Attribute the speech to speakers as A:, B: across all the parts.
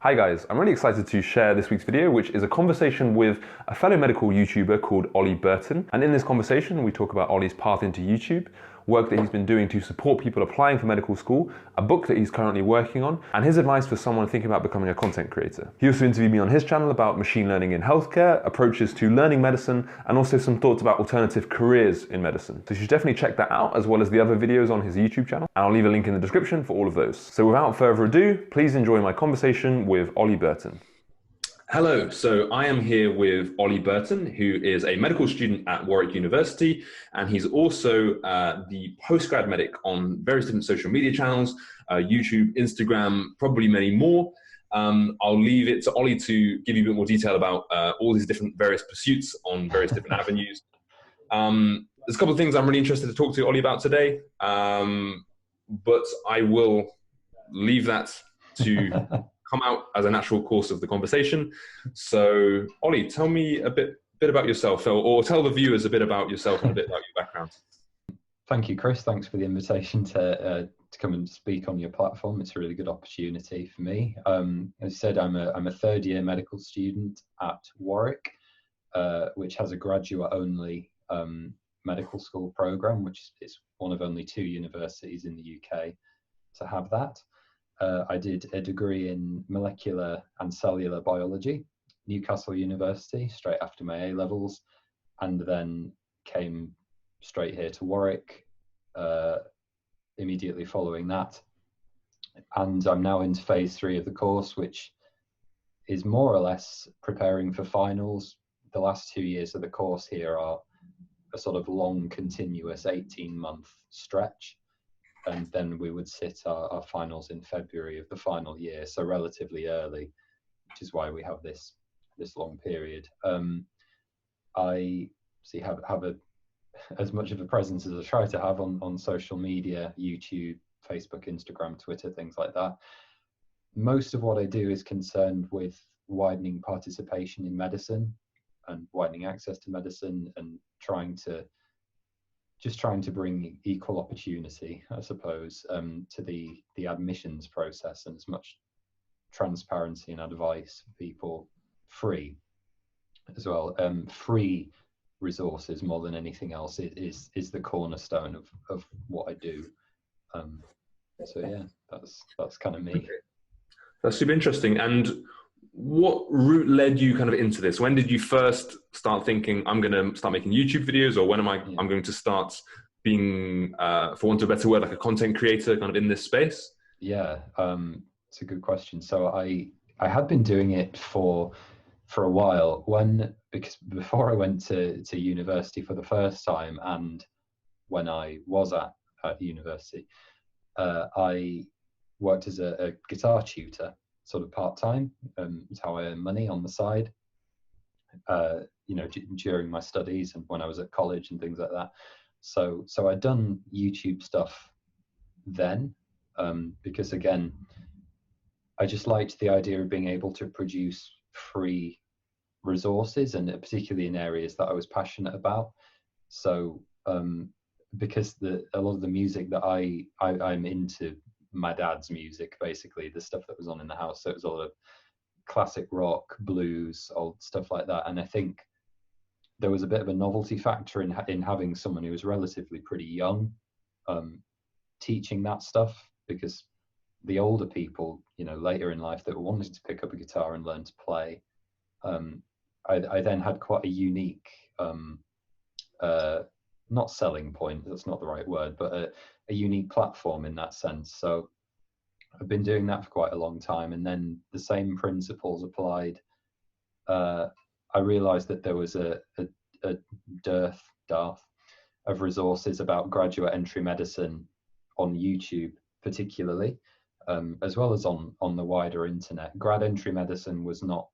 A: Hi guys, I'm really excited to share this week's video, which is a conversation with a fellow medical YouTuber called Ollie Burton. And in this conversation, we talk about Ollie's path into YouTube, work that he's been doing to support people applying for medical school, a book that he's currently working on, and his advice for someone thinking about becoming a content creator. He also interviewed me on his channel about machine learning in healthcare, approaches to learning medicine, and also some thoughts about alternative careers in medicine. So you should definitely check that out, as well as the other videos on his YouTube channel. And I'll leave a link in the description for all of those. So without further ado, please enjoy my conversation with Ollie Burton. Hello, so I am here with Ollie Burton, who is a medical student at Warwick University, and he's also the PostGradMedic on various different social media channels, YouTube, Instagram, probably many more. I'll leave it to Ollie to give you a bit more detail about all these different various pursuits on various different avenues. There's a couple of things I'm really interested to talk to Ollie about today, but I will leave that to come out as a natural course of the conversation. So, Ollie, tell me a bit about yourself, or tell the viewers a bit about yourself and a bit about your background.
B: Thank you, Chris. Thanks for the invitation to come and speak on your platform. It's a really good opportunity for me. As you said, I'm a third-year medical student at Warwick, which has a graduate-only medical school program, which is one of only 2 universities in the UK to have that. I did a degree in molecular and cellular biology, Newcastle University, straight after my A-levels, and then came straight here to Warwick immediately following that. And I'm now into phase 3 of the course, which is more or less preparing for finals. The last 2 years of the course here are a sort of long, continuous 18-month stretch. And then we would sit our finals in February of the final year, so relatively early, which is why we have this long period. I have as much of a presence as I try to have on social media, YouTube, Facebook, Instagram, Twitter, things like that. Most of what I do is concerned with widening participation in medicine and widening access to medicine, and trying to bring equal opportunity, I suppose, to the admissions process, and as much transparency and advice for people, free as well. Free resources more than anything else is the cornerstone of what I do. So yeah, that's kind of me.
A: Okay. That's super interesting. And what route led you kind of into this? When did you first start thinking, I'm going to start making YouTube videos, or when I'm going to start being, for want of a better word, like a content creator kind of in this space?
B: Yeah, it's a good question. So I had been doing it for a while, because before I went to university for the first time, and when I was at university, I worked as a guitar tutor, sort of part-time. It's how I earn money on the side, during my studies and when I was at college and things like that. So I'd done YouTube stuff then, because again, I just liked the idea of being able to produce free resources, and particularly in areas that I was passionate about. So because a lot of the music that I'm into, my dad's music, basically the stuff that was on in the house, so it was a lot of classic rock, blues, old stuff like that. And I think there was a bit of a novelty factor in having someone who was relatively pretty young teaching that stuff, because the older people, later in life, that wanted to pick up a guitar and learn to play, I then had quite a unique not selling point, that's not the right word, but a unique platform in that sense. So I've been doing that for quite a long time, and then the same principles applied. I realized that there was a dearth of resources about graduate entry medicine on YouTube particularly, as well as on the wider internet. Grad entry medicine was not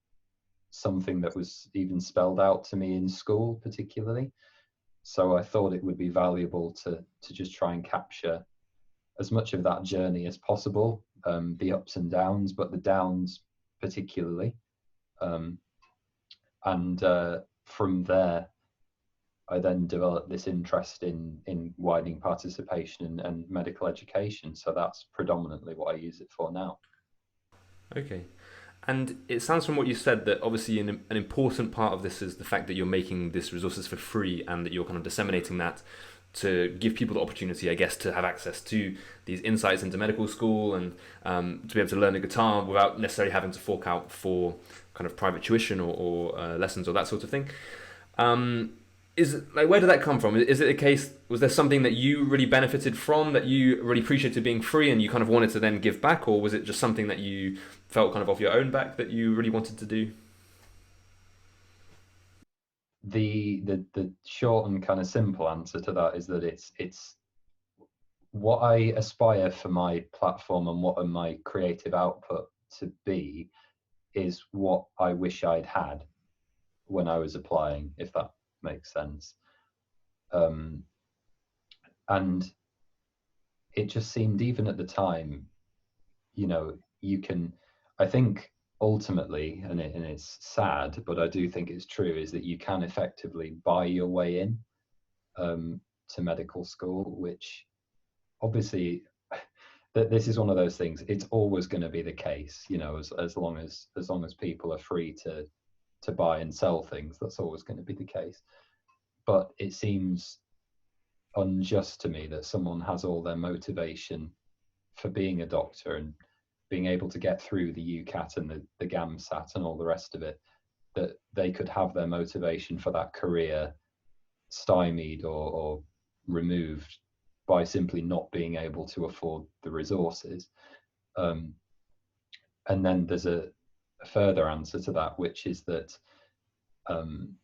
B: something that was even spelled out to me in school particularly. So I thought it would be valuable to just try and capture as much of that journey as possible, the ups and downs, but the downs particularly. And from there, I then developed this interest in widening participation and medical education. So that's predominantly what I use it for now.
A: Okay. And it sounds from what you said that obviously an important part of this is the fact that you're making this resources for free and that you're kind of disseminating that to give people the opportunity, I guess, to have access to these insights into medical school and to be able to learn the guitar without necessarily having to fork out for kind of private tuition or lessons or that sort of thing. Is like, where did that come from? Is it a case, was there something that you really benefited from, that you really appreciated being free and you kind of wanted to then give back, or was it just something that you felt kind of off your own back that you really wanted to do?
B: The short and kind of simple answer to that is that it's what I aspire for my platform and what my creative output to be is what I wish I'd had when I was applying, if that makes sense. And it just seemed, even at the time, you know, you can, I think ultimately, and it's sad, but I do think it's true, is that you can effectively buy your way in to medical school, which obviously that this is one of those things. It's always going to be the case, you know, as long as people are free to buy and sell things, that's always going to be the case. But it seems unjust to me that someone has all their motivation for being a doctor and being able to get through the UCAT and the GAMSAT and all the rest of it, that they could have their motivation for that career stymied or removed by simply not being able to afford the resources. And then there's a further answer to that, which is that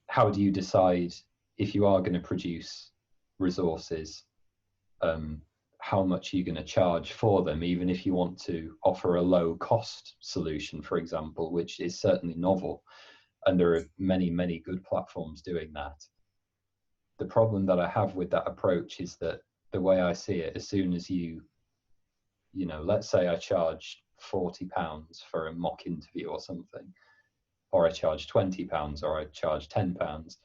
B: how do you decide, if you are going to produce resources, how much are you going to charge for them, even if you want to offer a low cost solution, for example, which is certainly novel, and there are many, many good platforms doing that. The problem that I have with that approach is that the way I see it, as soon as you know, let's say I charge £40 for a mock interview or something, or I charge £20 or I charge £10,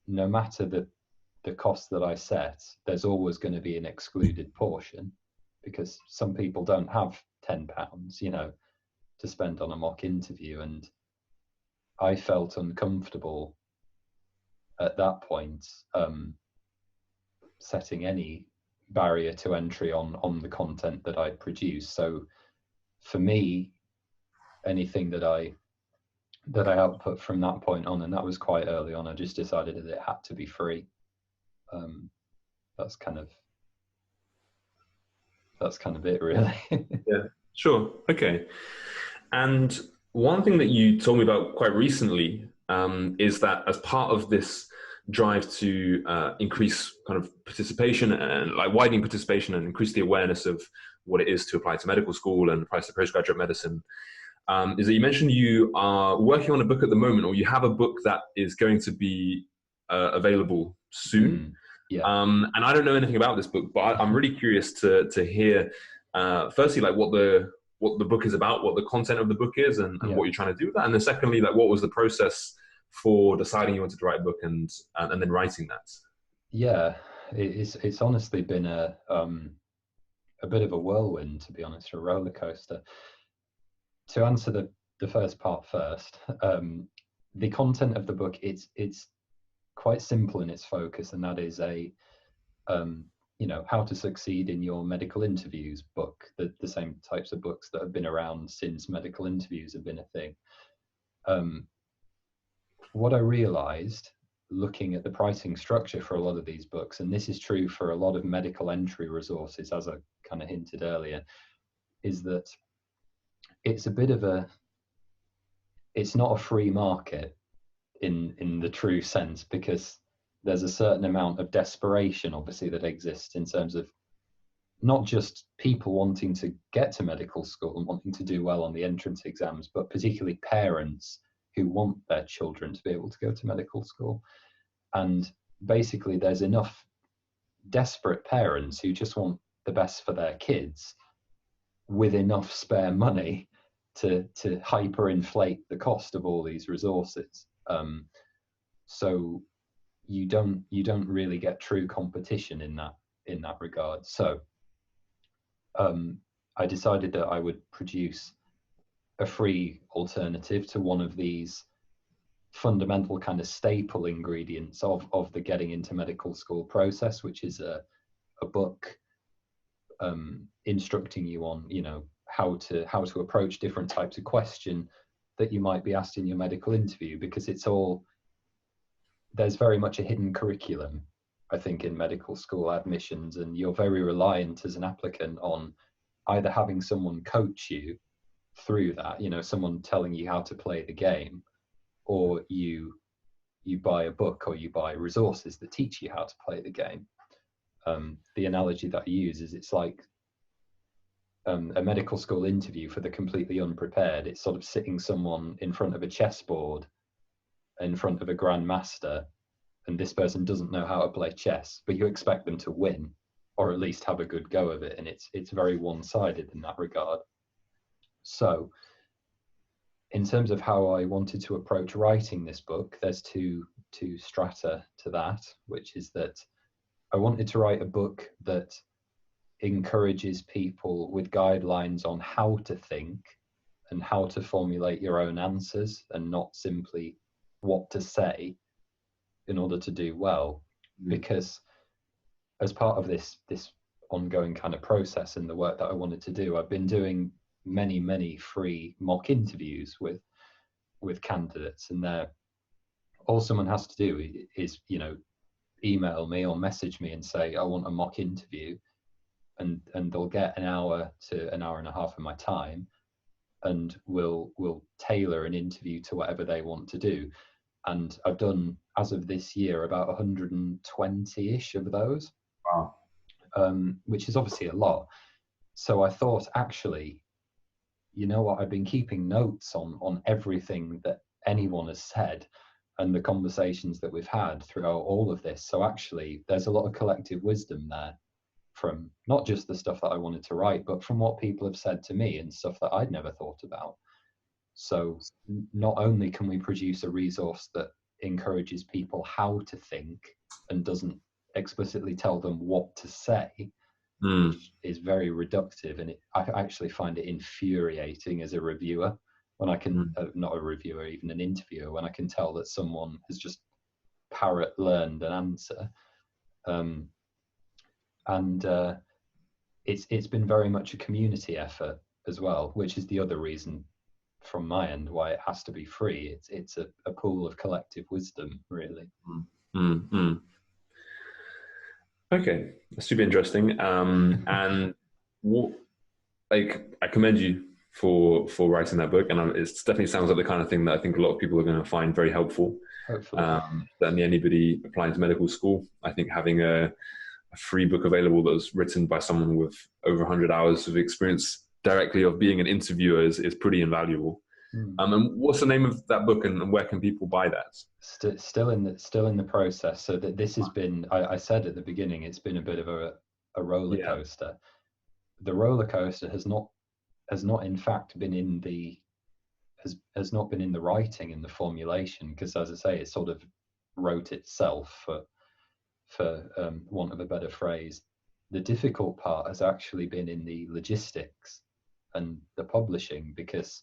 B: no matter the cost that I set, there's always going to be an excluded portion, because some people don't have £10, you know, to spend on a mock interview. And I felt uncomfortable at that point setting any barrier to entry on the content that I produce. So for me, anything that I output from that point on, and that was quite early on, I just decided that it had to be free. That's kind of it, really.
A: Yeah, sure. Okay. And one thing that you told me about quite recently is that as part of this drive to increase kind of participation and like widening participation and increase the awareness of what it is to apply to medical school and apply to postgraduate medicine, is that you mentioned you are working on a book at the moment, or you have a book that is going to be available soon.
B: Yeah.
A: And I don't know anything about this book, but I'm really curious to hear, firstly, like what the book is about, what the content of the book is, and what you're trying to do with that. And then secondly, like what was the process for deciding you wanted to write a book and then writing that?
B: Yeah, it's honestly been a bit of a whirlwind, to be honest, a roller coaster. To answer the first part first, the content of the book, it's quite simple in its focus, and that is a you know, how to succeed in your medical interviews book, the same types of books that have been around since medical interviews have been a thing. What I realized looking at the pricing structure for a lot of these books, and this is true for a lot of medical entry resources, as I kind of hinted earlier, is that it's a bit of it's not a free market in the true sense, because there's a certain amount of desperation, obviously, that exists in terms of not just people wanting to get to medical school and wanting to do well on the entrance exams, but particularly parents who want their children to be able to go to medical school. And basically, there's enough desperate parents who just want the best for their kids with enough spare money to hyperinflate the cost of all these resources. So you don't really get true competition in that regard. So I decided that I would produce a free alternative to one of these fundamental kind of staple ingredients of the getting into medical school process, which is a book instructing you on, you know, how to approach different types of question that you might be asked in your medical interview, because there's very much a hidden curriculum, I think, in medical school admissions, and you're very reliant as an applicant on either having someone coach you through that, you know, someone telling you how to play the game, or you buy a book or you buy resources that teach you how to play the game. The analogy that I use is it's like a medical school interview for the completely unprepared. It's sort of sitting someone in front of a chessboard in front of a grandmaster, and this person doesn't know how to play chess, but you expect them to win or at least have a good go of it, and it's very one-sided in that regard. So in terms of how I wanted to approach writing this book, there's two strata to that, which is that I wanted to write a book that encourages people with guidelines on how to think and how to formulate your own answers, and not simply what to say in order to do well. Because as part of this ongoing kind of process and the work that I wanted to do, I've been doing many free mock interviews with candidates, and all someone has to do is, you know, email me or message me and say, I want a mock interview, and they'll get an hour to an hour and a half of my time, and we'll tailor an interview to whatever they want to do. And I've done, as of this year, about 120-ish of those.
A: Wow.
B: Which is obviously a lot. So I thought, actually, you know what, I've been keeping notes on everything that anyone has said and the conversations that we've had throughout all of this. So actually, there's a lot of collective wisdom there, from not just the stuff that I wanted to write, but from what people have said to me and stuff that I'd never thought about. So not only can we produce a resource that encourages people how to think and doesn't explicitly tell them what to say, which is very reductive, and I actually find it infuriating as a reviewer when I can, not a reviewer, even an interviewer, when I can tell that someone has just parrot learned an answer. It's been very much a community effort as well, which is the other reason from my end why it has to be free. It's a pool of collective wisdom, really.
A: Okay, that's super interesting. And what, like, I commend you for writing that book, and it definitely sounds like the kind of thing that I think a lot of people are going to find very helpful.
B: Hopefully.
A: Certainly anybody applying to medical school, I think having a free book available that was written by someone with over 100 hours of experience directly of being an interviewer is pretty invaluable. And what's the name of that book, and where can people buy that?
B: Still in the process. So that this has been, I said at the beginning, it's been a bit of a roller coaster. The roller coaster has not in fact been in the has not been in the writing and the formulation, because, as I say, it sort of wrote itself, for want of a better phrase. The difficult part has actually been in the logistics and the publishing, because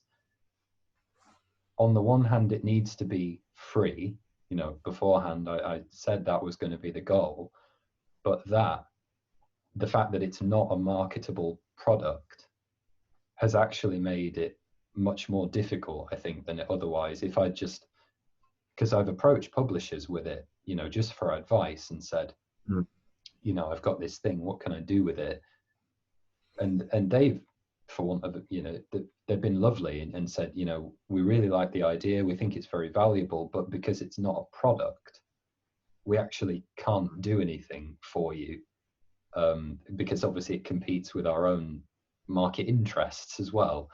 B: on the one hand, it needs to be free. You know, beforehand, I said that was going to be the goal, but the fact that it's not a marketable product has actually made it much more difficult, I think, than it otherwise. If I just, because I've approached publishers with it, you know, just for advice, and said, you know, I've got this thing, what can I do with it? And they've, for want of, you know, they've been lovely and said, you know, we really like the idea, we think it's very valuable, but because it's not a product, we actually can't do anything for you, because obviously it competes with our own market interests as well.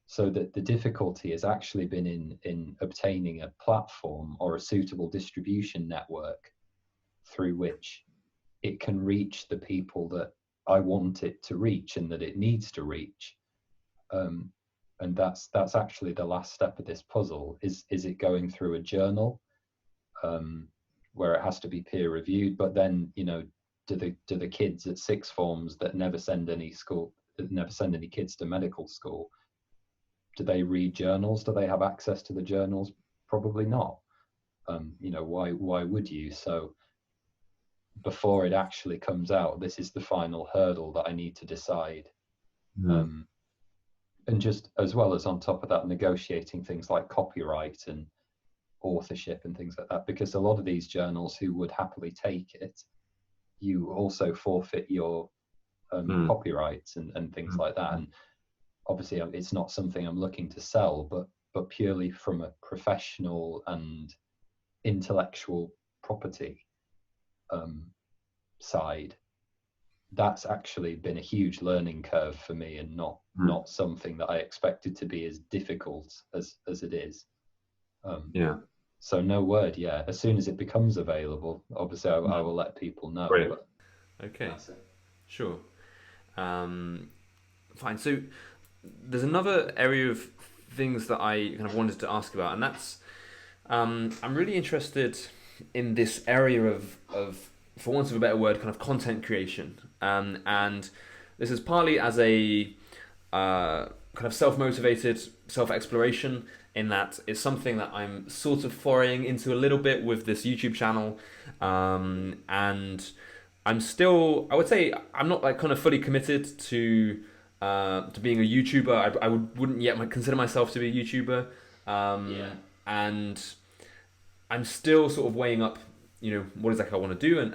B: So that the difficulty has actually been in obtaining a platform or a suitable distribution network through which it can reach the people that I want it to reach and that it needs to reach. And that's actually the last step of this puzzle. Is it going through a journal where it has to be peer reviewed? But then, you know, do the kids at sixth forms that never send any kids to medical school, Do they read journals? Do they have access to the journals? Probably not. You know, why would you? So before it actually comes out, this is the final hurdle that I need to decide. And just as well as on top of that, negotiating things like copyright and authorship and things like that, because a lot of these journals who would happily take it, you also forfeit your copyrights and things like that. And obviously it's not something I'm looking to sell, but purely from a professional and intellectual property side, that's actually been a huge learning curve for me, and not something that I expected to be as difficult as it is. So no word, yeah. As soon as it becomes available, obviously I will let people know.
A: Brilliant.
B: But
A: Okay, sure. Fine. So there's another area of things that I kind of wanted to ask about, and that's I'm really interested in this area of, for want of a better word, kind of content creation. And this is partly as a kind of self-motivated self-exploration, in that it's something that I'm sort of foraying into a little bit with this YouTube channel. And I'm still, I would say, I'm not like kind of fully committed to being a YouTuber. I wouldn't yet consider myself to be a YouTuber. And I'm still sort of weighing up, you know, what exactly I want to do and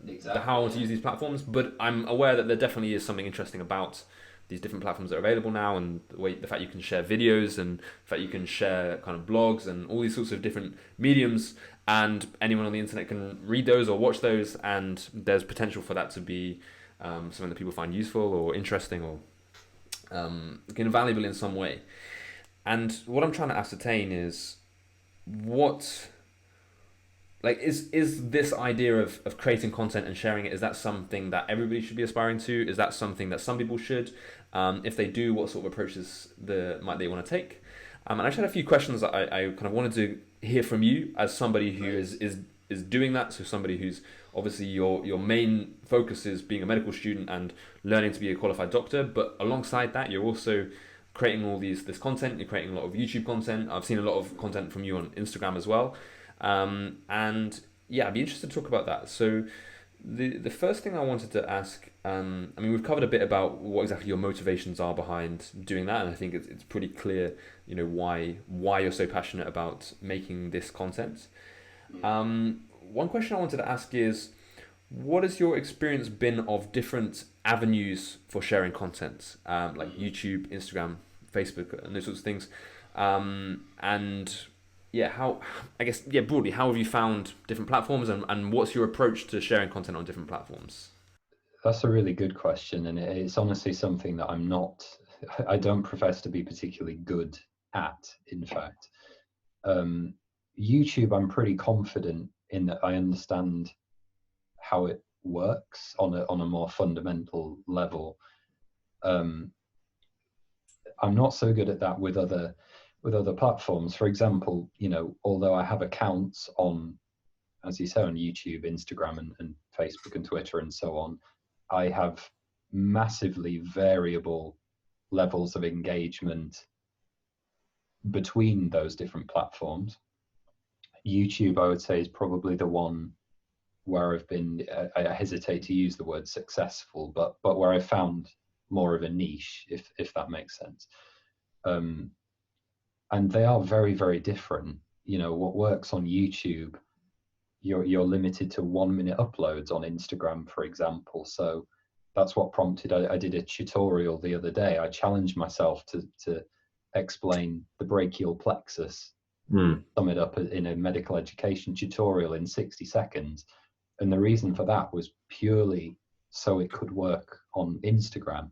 A: exactly, how I want to use these platforms. But I'm aware that there definitely is something interesting about these different platforms that are available now, and the fact you can share videos, and the fact you can share kind of blogs and all these sorts of different mediums, and anyone on the internet can read those or watch those, and there's potential for that to be something that people find useful or interesting or valuable in some way. And what I'm trying to ascertain is is this idea of creating content and sharing it, is that something that everybody should be aspiring to? Is that something that some people should? If they do, what sort of approaches might they want to take? And I just had a few questions that I kind of wanted to hear from you as somebody who is doing that. So somebody who's obviously your main focus is being a medical student and learning to be a qualified doctor, but alongside that, you're also creating all this content. You're creating a lot of YouTube content. I've seen a lot of content from you on Instagram as well. And yeah, I'd be interested to talk about that. So the first thing I wanted to ask, I mean, we've covered a bit about what exactly your motivations are behind doing that, and I think it's pretty clear, you know, why you're so passionate about making this content. One question I wanted to ask is, what has your experience been of different avenues for sharing content, like YouTube, Instagram, Facebook, and those sorts of things, and broadly, how have you found different platforms, and what's your approach to sharing content on different platforms?
B: That's a really good question, and it's honestly something that I don't profess to be particularly good at, in fact. YouTube, I'm pretty confident in that I understand how it works on a more fundamental level. I'm not so good at that with other platforms. For example, you know, although I have accounts on, as you say, on YouTube, Instagram, and Facebook and Twitter and so on, I have massively variable levels of engagement between those different platforms. YouTube, I would say, is probably the one where I've been, I hesitate to use the word successful, but where I found more of a niche, if that makes sense. And they are very, very different. You know, what works on YouTube, you're limited to 1 minute uploads on Instagram, for example. So that's what prompted, I did a tutorial the other day. I challenged myself to explain the brachial plexus, sum it up in a medical education tutorial in 60 seconds. And the reason for that was purely so it could work on Instagram,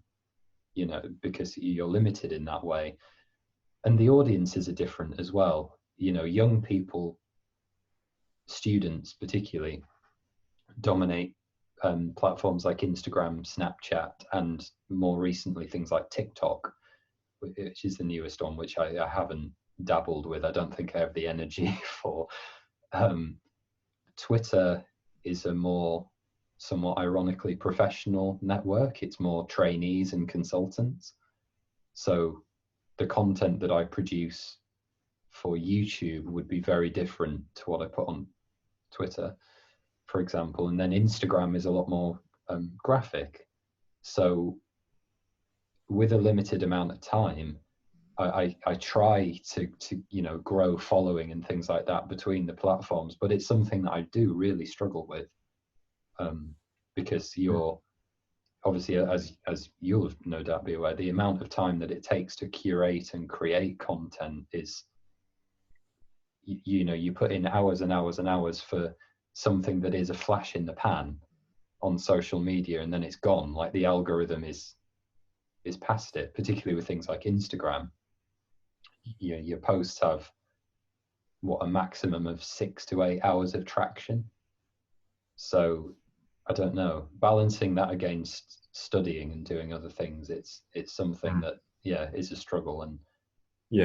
B: you know, because you're limited in that way. And the audiences are different as well. You know, young people, students particularly, dominate platforms like Instagram, Snapchat, and more recently things like TikTok, which is the newest one, which I haven't dabbled with. I don't think I have the energy for. Twitter is a more, somewhat ironically, professional network. It's more trainees and consultants. So the content that I produce for YouTube would be very different to what I put on Twitter, for example. And then Instagram is a lot more graphic. So with a limited amount of time, I try to grow following and things like that between the platforms, but it's something that I do really struggle with, because you're obviously, as you'll no doubt be aware, the amount of time that it takes to curate and create content is, you put in hours and hours and hours for something that is a flash in the pan on social media, and then it's gone. Like the algorithm is past it, particularly with things like Instagram. Your posts have a maximum of 6 to 8 hours of traction. So I don't know, balancing that against studying and doing other things, it's something that is a struggle, and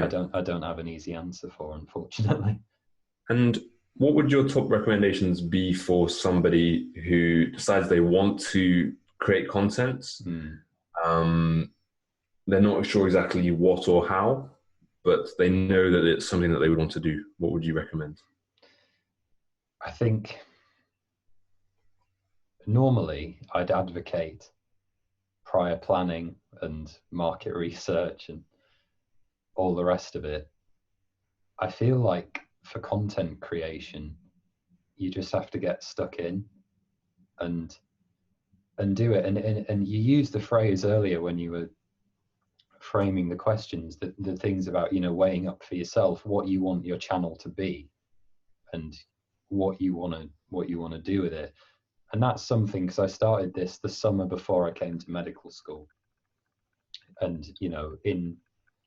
B: I don't have an easy answer for, unfortunately.
A: And what would your top recommendations be for somebody who decides they want to create content? They're not sure exactly what or how, but they know that it's something that they would want to do. What would you recommend?
B: I think normally I'd advocate prior planning and market research and all the rest of it. I feel like for content creation, you just have to get stuck in and do it. And you used the phrase earlier when you were framing the questions, the things about, weighing up for yourself what you want your channel to be and what you want to do with it. And that's something, because I started this the summer before I came to medical school, and in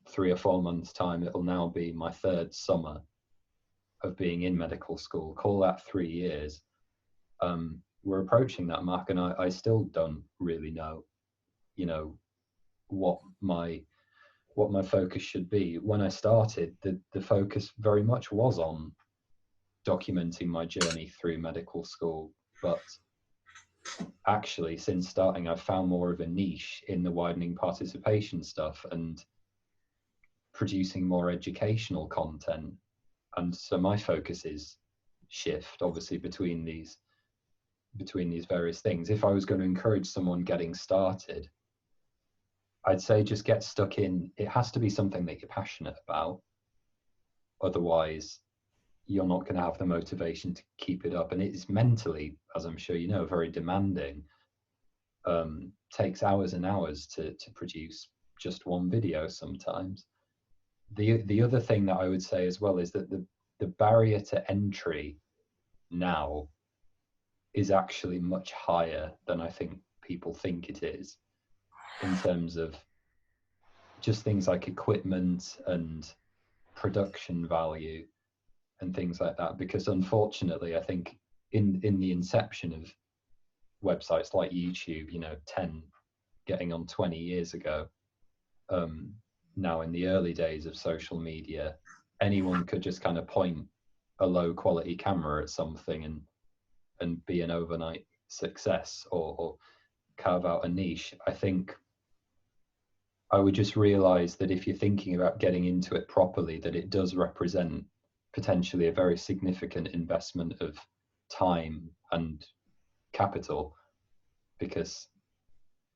B: 3 or 4 months time it'll now be my 3rd summer of being in medical school. Call that 3 years. We're approaching that mark, and I still don't really know what my focus should be. When I started, the focus very much was on documenting my journey through medical school, but actually since starting I've found more of a niche in the widening participation stuff and producing more educational content. And so my focus is shift, obviously, between these various things. If I was going to encourage someone getting started, I'd say just get stuck in. It has to be something that you're passionate about. Otherwise, you're not going to have the motivation to keep it up. And it's mentally, as I'm sure you know, very demanding. Takes hours and hours to produce just one video sometimes. The other thing that I would say as well is that the barrier to entry now is actually much higher than I think people think it is, in terms of just things like equipment and production value and things like that. Because unfortunately, I think in the inception of websites like YouTube, 10 getting on 20 years ago, now in the early days of social media, anyone could just kind of point a low quality camera at something and be an overnight success or carve out a niche. I think I would just realize that if you're thinking about getting into it properly, that it does represent potentially a very significant investment of time and capital, because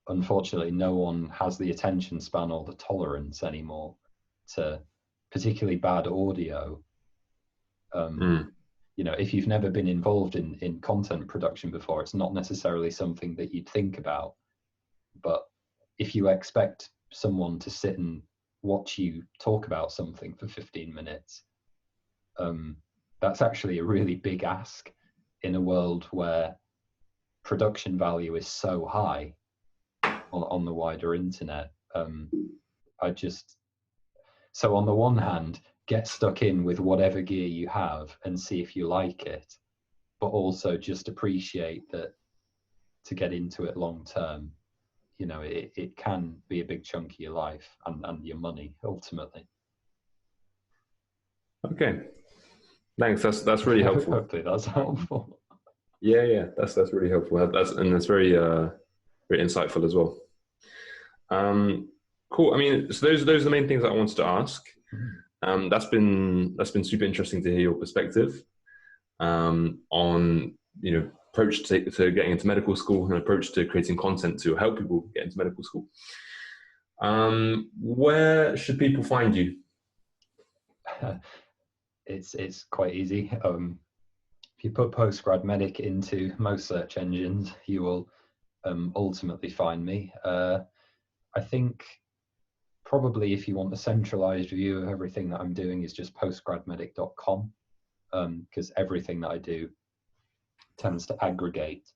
B: unfortunately no one has the attention span or the tolerance anymore to particularly bad audio. If you've never been involved in content production before, it's not necessarily something that you'd think about. But if you expect someone to sit and watch you talk about something for 15 minutes, that's actually a really big ask in a world where production value is so high on the wider internet. So on the one hand, get stuck in with whatever gear you have and see if you like it, but also just appreciate that to get into it long term, it can be a big chunk of your life and your money ultimately.
A: Okay, thanks. That's really helpful.
B: Hopefully that's helpful.
A: Yeah, that's really helpful. That's very very insightful as well. Cool. I mean, so those are the main things that I wanted to ask.
B: Mhm.
A: That's been super interesting to hear your perspective on approach to getting into medical school and approach to creating content to help people get into medical school. Where should people find you?
B: It's quite easy. If you put PostGradMedic into most search engines, you will ultimately find me. I think probably if you want a centralized view of everything that I'm doing is just postgradmedic.com, because everything that I do tends to aggregate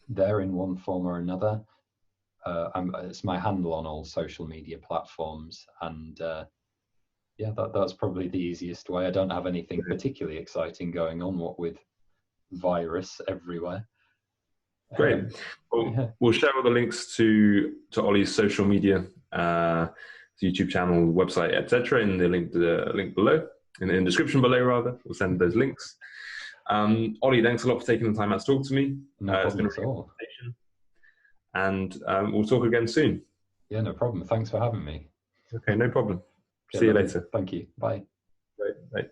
B: there in one form or another. It's my handle on all social media platforms, and yeah, that's probably the easiest way. I don't have anything particularly exciting going on, what with virus everywhere.
A: Great.
B: Yeah.
A: We'll share all the links to Ollie's social media, YouTube channel, website, etc. in the link below, in the description below rather. We'll send those links. Ollie, thanks a lot for taking the time out to talk to me.
B: No
A: It's been
B: problem
A: a
B: at
A: really
B: all.
A: good conversation, and we'll talk again soon.
B: Yeah, no problem. Thanks for having me.
A: Okay, no problem.
B: Okay,
A: See you
B: lovely.
A: later.
B: Thank you. Bye.
A: Bye. Bye.